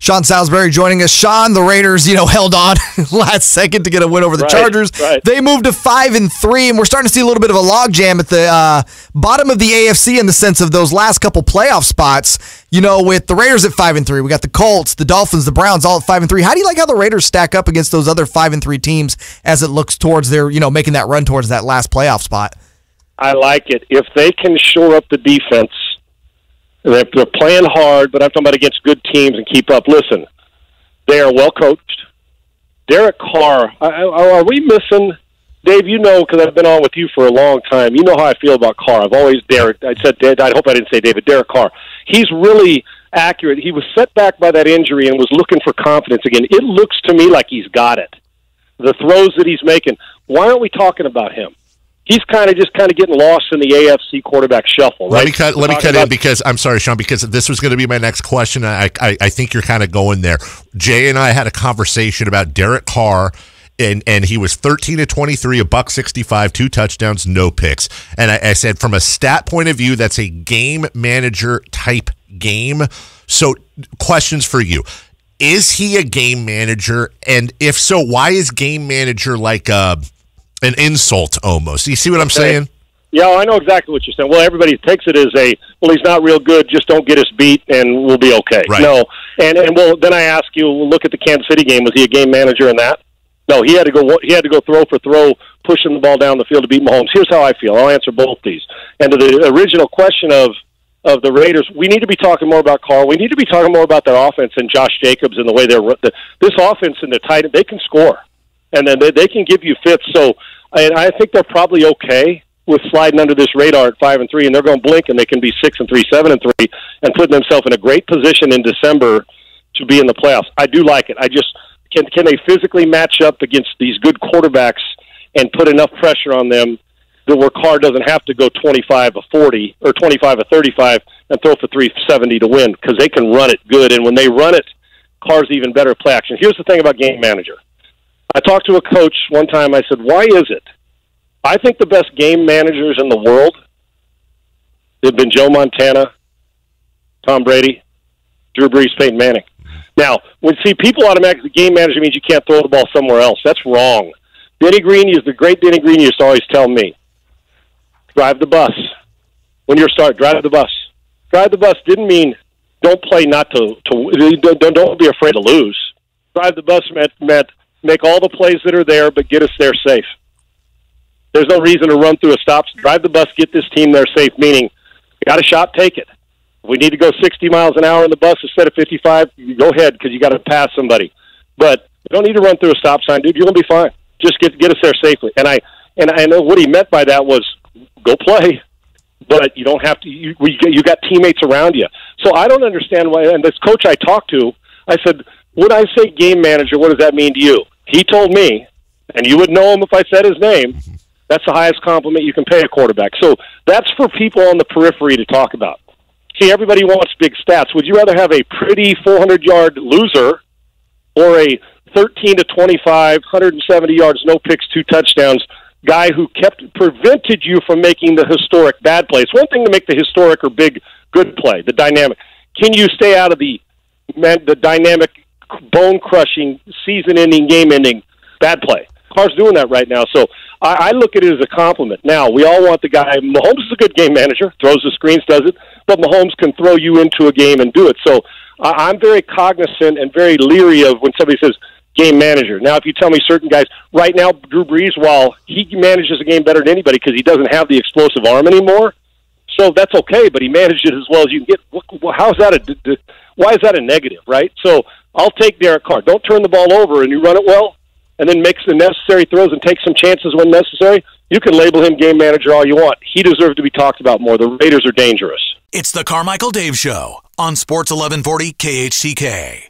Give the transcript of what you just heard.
Sean Salisbury joining us. Sean, the Raiders, held on last second to get a win over the Chargers. Right. They moved to 5-3, and we're starting to see a little bit of a logjam at the bottom of the AFC in the sense of those last couple playoff spots. With the Raiders at 5-3, we got the Colts, the Dolphins, the Browns all at 5-3. How do you like how the Raiders stack up against those other 5-3 teams as it looks towards their, making that run towards that last playoff spot? I like it. If they can shore up the defense, they're playing hard, but I'm talking about against good teams and keep up. Listen, they are well coached. Derek Carr, are we missing? Dave, because I've been on with you for a long time, you know how I feel about Carr. I've always Derek. I hope I didn't say David. Derek Carr. He's really accurate. He was set back by that injury and was looking for confidence again. It looks to me like he's got it. The throws that he's making. Why aren't we talking about him? He's kind of getting lost in the AFC quarterback shuffle, right? Let me cut in because I'm sorry, Sean, because this was going to be my next question. I think you're kind of going there. Jay and I had a conversation about Derek Carr, and he was 13-23, $165, 2 touchdowns, no picks. And I said, from a stat point of view, that's a game manager type game. So, questions for you. Is he a game manager? And if so, why is game manager like an insult almost? You see what I'm saying? Yeah, I know exactly what you're saying. Well, everybody takes it as he's not real good, just don't get us beat and we'll be okay. Right. No. And then I ask you, look at the Kansas City game. Was he a game manager in that? No, he had to go throw for throw, pushing the ball down the field to beat Mahomes. Here's how I feel. I'll answer both these. And to the original question of the Raiders, we need to be talking more about Carr. We need to be talking more about their offense and Josh Jacobs and the way this offense and the tight end, they can score. And then they can give you fits. So, and I think they're probably okay with sliding under this radar at 5-3, and they're going to blink, and they can be 6-3, 7-3, and putting themselves in a great position in December to be in the playoffs. I do like it. I just can they physically match up against these good quarterbacks and put enough pressure on them that where Carr doesn't have to go 25 of 40 or 25 of 35 and throw for 370 to win, because they can run it good, and when they run it, Carr's even better at play action. Here's the thing about game manager. I talked to a coach one time. I said, why is it? I think the best game managers in the world have been Joe Montana, Tom Brady, Drew Brees, Peyton Manning. Now, when people automatically, game manager means you can't throw the ball somewhere else. That's wrong. Denny Green used to always tell me, drive the bus. When you're starting, drive the bus. Drive the bus didn't mean don't play not to don't be afraid to lose. Drive the bus meant make all the plays that are there, but get us there safe. There's no reason to run through a stop. Drive the bus, get this team there safe, meaning you got a shot, take it. If we need to go 60 miles an hour in the bus instead of 55, you go ahead because you got to pass somebody. But you don't need to run through a stop sign, dude. You're going to be fine. Just get us there safely. And I know what he meant by that was go play, but you don't have to. You got teammates around you. So I don't understand why. And this coach I talked to, I said, when I say game manager, what does that mean to you? He told me, and you would know him if I said his name, that's the highest compliment you can pay a quarterback. So that's for people on the periphery to talk about. See, everybody wants big stats. Would you rather have a pretty 400-yard loser or a 13 to 25, 170 yards, no picks, 2 touchdowns guy who prevented you from making the historic bad play? It's one thing to make the historic or big good play, the dynamic. Can you stay out of the dynamic, bone-crushing, season-ending, game-ending bad play? Carr's doing that right now, so I look at it as a compliment. Now, we all want the guy. Mahomes is a good game manager, throws the screens, does it, but Mahomes can throw you into a game and do it. So I'm very cognizant and very leery of when somebody says game manager. Now, if you tell me certain guys, right now, Drew Brees, while he manages a game better than anybody because he doesn't have the explosive arm anymore, so that's okay, but he managed it as well as you can get. How is that why is that a negative, right? So I'll take Derek Carr. Don't turn the ball over and you run it well, and then makes the necessary throws and takes some chances when necessary. You can label him game manager all you want. He deserves to be talked about more. The Raiders are dangerous. It's the Carmichael Dave Show on Sports 1140 KHTK.